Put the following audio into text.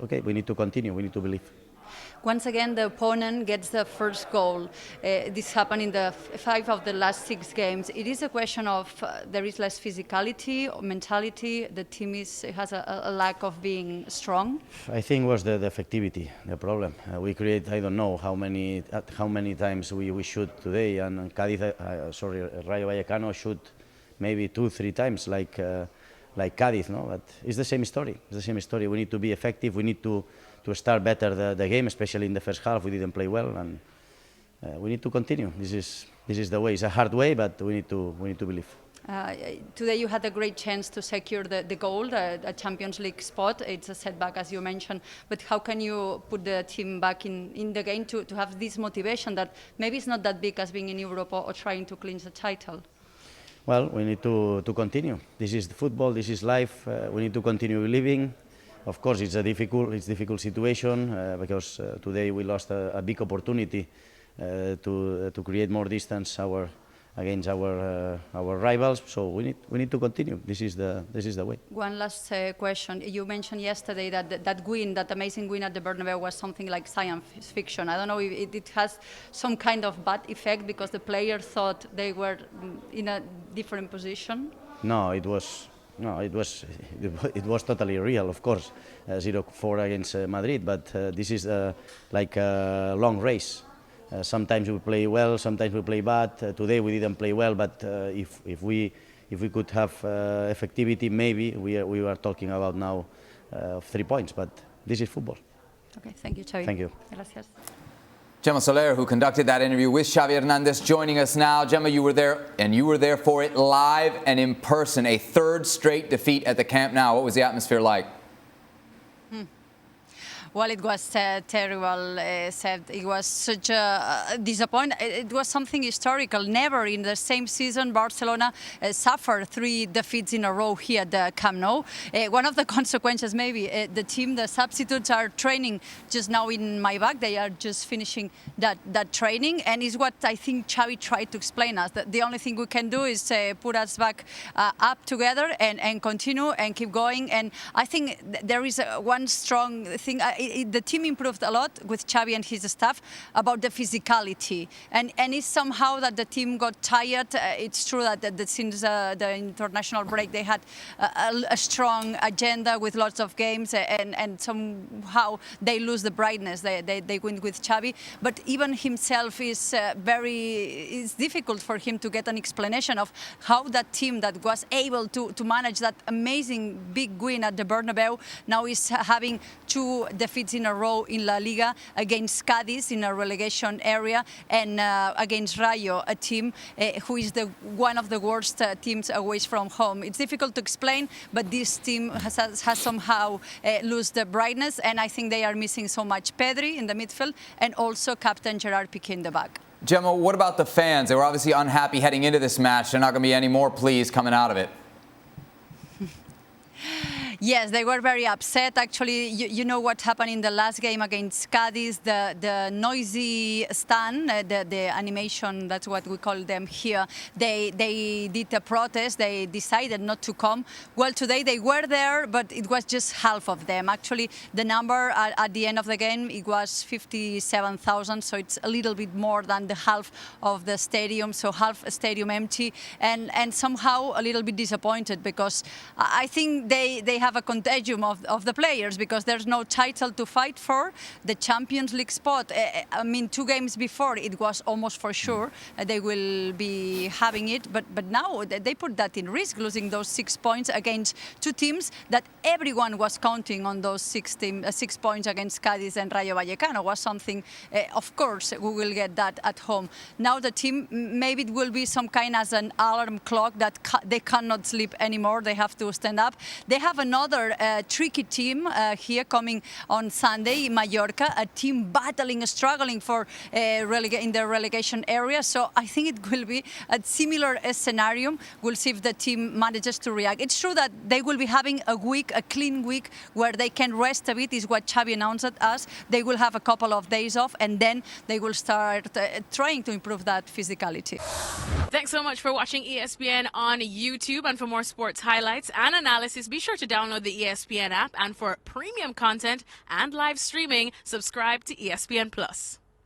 Okay, we need to continue, we need to believe. Once again, the opponent gets the first goal. This happened in the 5 of the last 6 games. It is a question of there is less physicality, mentality. The team has a lack of being strong. I think was the effectivity, the problem. We create, I don't know how many times we shoot today, and Cádiz, Rayo Vallecano shoot maybe 2-3 times like Cádiz, no? But it's the same story. It's the same story. We need to be effective. We need to start better the game, especially in the first half. We didn't play well, and we need to continue. This is the way. It's a hard way, but we need to believe. Today you had a great chance to secure the goal, a Champions League spot. It's a setback, as you mentioned, but how can you put the team back in the game to have this motivation that maybe it's not that big as being in Europe or trying to clinch the title? Well, we need to continue. This is football, this is life. We need to continue living. Of course, it's a difficult situation because today we lost a big opportunity to create more distance against our rivals. So we need to continue. This is the way. One last question. You mentioned yesterday that that amazing win at the Bernabeu was something like science fiction. I don't know if it has some kind of bad effect because the players thought they were in a different position. No, it was totally real, of course, 0-4 against Madrid, but this is like a long race. Sometimes we play well, sometimes we play bad. Today we didn't play well, but if we could have effectivity, maybe we are talking about now of 3 points, but this is football. Okay, thank you, Xavi. Thank you. Gracias. Gemma Soler, who conducted that interview with Xavi Hernandez, joining us now. Gemma, you were there, and you were there for it live and in person. A third straight defeat at the Camp Nou. What was the atmosphere like? Well, it was terrible, Seth. It was such a disappointment. It was something historical. Never in the same season Barcelona suffered 3 defeats in a row here at the Camp Nou. One of the consequences, maybe, the team, the substitutes are training just now in my back. They are just finishing that training, and is what I think Xavi tried to explain us. That the only thing we can do is put us back up together and continue and keep going. And I think there is one strong thing. The team improved a lot with Xavi and his staff about the physicality, and it's somehow that the team got tired. It's true that since the international break they had a strong agenda with lots of games, and somehow they lose the brightness they win with Xavi. But even himself it's difficult for him to get an explanation of how that team that was able to manage that amazing big win at the Bernabeu now is having 2 defeats in a row in La Liga against Cádiz in a relegation area, and against Rayo, a team who is one of the worst teams away from home. It's difficult to explain, but this team has somehow lost the brightness, and I think they are missing so much Pedri in the midfield and also captain Gerard Piqué in the back. Gemma, what about the fans? They were obviously unhappy heading into this match. They're not going to be any more pleased coming out of it. Yes, they were very upset. Actually, you know what happened in the last game against Cádiz, the noisy stand, the animation, that's what we call them here. They did a protest. They decided not to come. Well, today they were there, but it was just half of them. Actually, the number at the end of the game, it was 57,000, so it's a little bit more than the half of the stadium, so half a stadium empty, and somehow a little bit disappointed because I think they have a contagion of the players because there's no title to fight for. The Champions League spot, I mean, 2 games before it was almost for sure they will be having it, but now they put that in risk, losing those 6 points against 2 teams that everyone was counting on. Those 6 points against Cádiz and Rayo Vallecano was something, of course, we will get that at home. Now the team, maybe it will be some kind as an alarm clock that they cannot sleep anymore. They have to stand up. They have another tricky team here coming on Sunday, Mallorca, a team battling, struggling for in the relegation area. So I think it will be a similar scenario. We'll see if the team manages to react. It's true that they will be having a clean week, where they can rest a bit, is what Xavi announced us. They will have a couple of days off, and then they will start trying to improve that physicality. Thanks so much for watching ESPN on YouTube, and for more sports highlights and analysis, be sure to download download the ESPN app, and for premium content and live streaming, subscribe to ESPN Plus.